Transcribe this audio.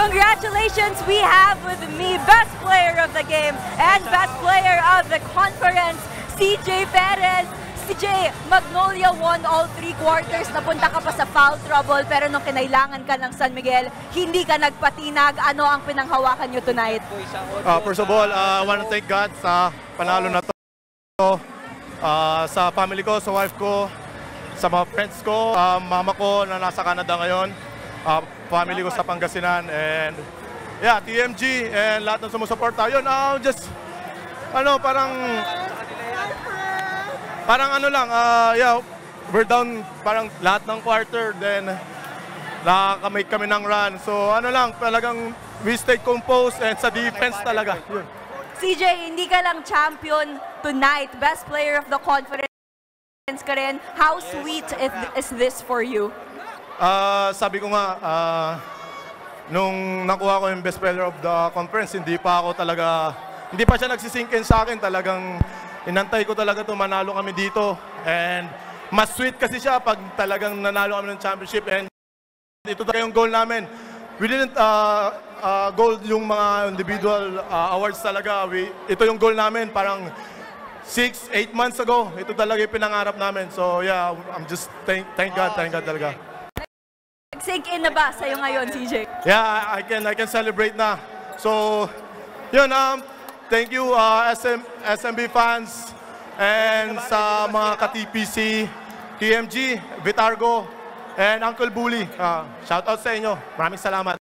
Congratulations, we have with me best player of the game and best player of the conference, CJ Perez. CJ, Magnolia won all 3 quarters. Napunta ka pa sa foul trouble pero nung kinailangan ka ng San Miguel, hindi ka nagpatinag. Ano ang pinanghawakan nyo tonight? First of all, I want to thank God sa panalo na to. Sa family ko, sa wife ko, sa mga friends ko, mama ko na nasa Canada ngayon, family ko sa Pangasinan, and yeah, TMG and lahat ng sumusuporta. Yun, just parang ano lang, yeah, we're down parang lahat ng quarter, then nakakamake kami ng run. So ano lang, talagang we stay composed and sa defense talaga. Yun. CJ, hindi ka lang champion tonight, best player of the conference ka rin. How sweet is this for you? Sabi ko nga, nung nakuha ko yung best player of the conference, hindi pa siya nagsisinkin sa akin. Talagang inantay ko talaga manalo kami dito. And mas sweet kasi siya pag talagang nanalo kami ng championship. And ito talaga yung goal namin. We didn't goal yung mga individual awards talaga. Ito yung goal namin parang 6-8 months ago. Ito talaga yung pinangarap namin. So yeah, I'm just thank God talaga. Nag-sink in na ba sa'yo ngayon, CJ? Yeah, I can celebrate na. So, yun, thank you SMB fans and sa mga ka-TPC, TMG, Vitargo, and Uncle Bully. Shout out sa inyo. Maraming salamat.